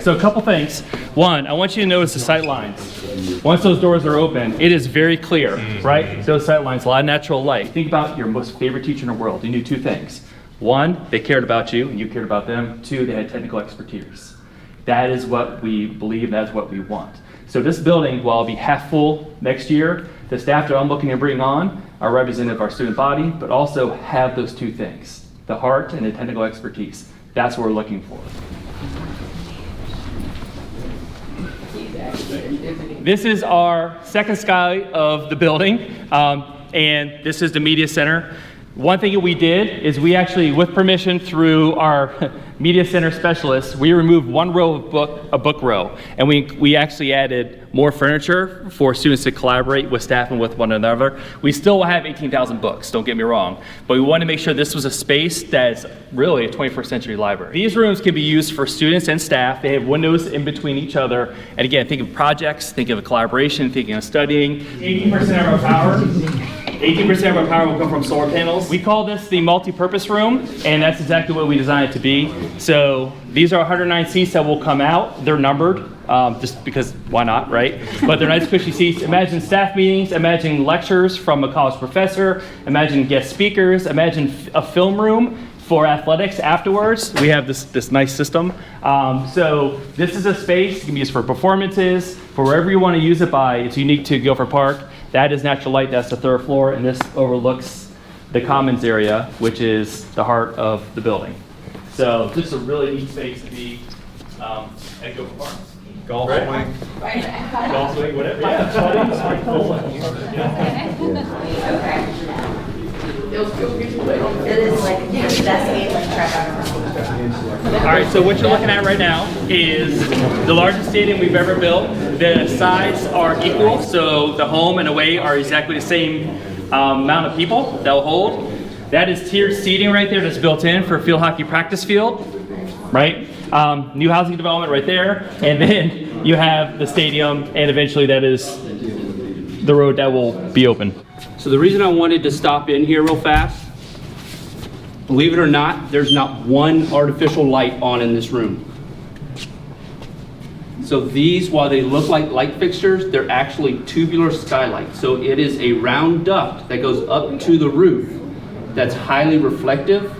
So a couple things. One, I want you to notice the sight lines. Once those doors are open, it is very clear, right? Those sight lines, a lot of natural light. Think about your most favorite teacher in the world. You knew two things. One, they cared about you and you cared about them. Two, they had technical expertise. That is what we believe, that's what we want. So this building, while it'll be half full next year, the staff that I'm looking to bring on are representative of our student body, but also have those two things, the heart and the technical expertise. That's what we're looking for. This is our second sky of the building, and this is the media center. One thing that we did is we actually, with permission through our media center specialists, we removed one row of a book row, and we actually added more furniture for students to collaborate with staff and with one another. We still will have 18,000 books, don't get me wrong, but we wanted to make sure this was a space that's really a 21st century library. These rooms can be used for students and staff. They have windows in between each other, and again, think of projects, think of collaboration, thinking of studying. 18% of our power. 18% of our power will come from solar panels. We call this the multi-purpose room, and that's exactly what we designed it to be. So these are 109 seats that will come out. They're numbered, just because why not, right? But they're nice cushy seats. Imagine staff meetings, imagine lectures from a college professor, imagine guest speakers, imagine a film room for athletics afterwards. We have this nice system. So this is a space, it can be used for performances, for wherever you want to use it by. It's unique to Guilford Park. That is natural light, that's the third floor, and this overlooks the commons area, which is the heart of the building. So this is a really neat space to be at Guilford Park. Golf swing. Golf swing, whatever. Yeah, It is like the best game like track. All right, so what you're looking at right now is the largest stadium we've ever built. The sides are equal, so the home and away are exactly the same amount of people that will hold. That is tiered seating right there that's built in for a field hockey practice field, right? New housing development right there, and then you have the stadium, and eventually that is the road that will be open. So the reason I wanted to stop in here real fast, believe it or not, there's not one artificial light on in this room. So these, while they look like light fixtures, they're actually tubular skylights. So it is a round duct that goes up to the roof that's highly reflective.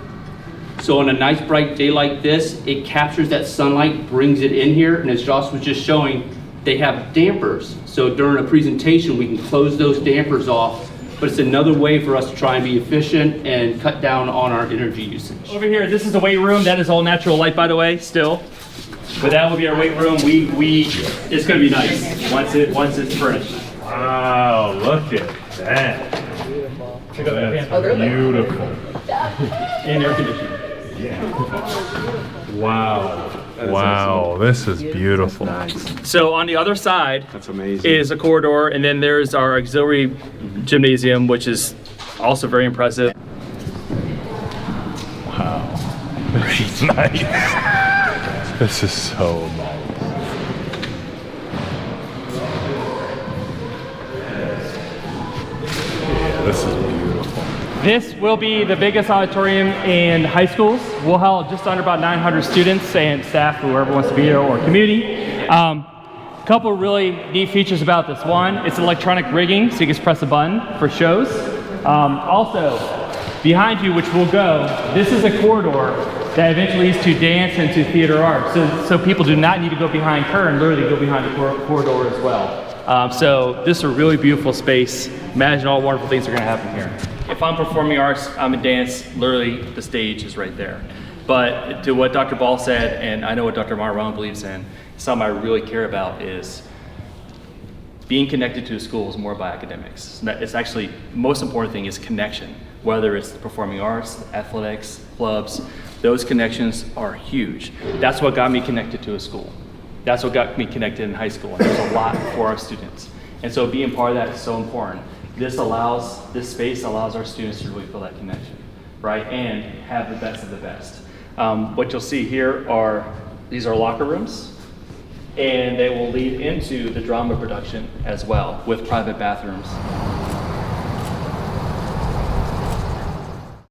So on a nice bright day like this, it captures that sunlight, brings it in here, and as Josh was just showing, they have dampers. So during a presentation, we can close those dampers off, but it's another way for us to try and be efficient and cut down on our energy usage. Over here, this is the weight room. That is all natural light, by the way, still. But that will be our weight room. It's going to be nice once it's furnished. Wow, look at that. That's beautiful. And air conditioning. Yeah. Wow. Wow, this is beautiful. So on the other side That's amazing. is a corridor, and then there's our auxiliary gymnasium, which is also very impressive. Wow. This is nice. This is so nice. Yeah, this is beautiful. This will be the biggest auditorium in high schools. We'll hold just under about 900 students and staff, whoever wants to be here, or community. A couple really neat features about this. One, it's electronic rigging, so you can just press a button for shows. Also, behind you, which will go, this is a corridor that eventually leads to dance and to theater art. So people do not need to go behind curtain, literally go behind the corridor as well. So this is a really beautiful space. Imagine all the wonderful things that are going to happen here. If I'm performing arts, I'm in dance, literally the stage is right there. But to what Dr. Ball said, and I know what Dr. Marwan believes in, something I really care about is being connected to a school is more about academics. It's actually, the most important thing is connection. Whether it's the performing arts, athletics, clubs, those connections are huge. That's what got me connected to a school. That's what got me connected in high school, and there's a lot for our students. And so being part of that is so important. This space allows our students to really feel that connection, right? And have the best of the best. What you'll see here these are locker rooms, and they will lead into the drama production as well with private bathrooms.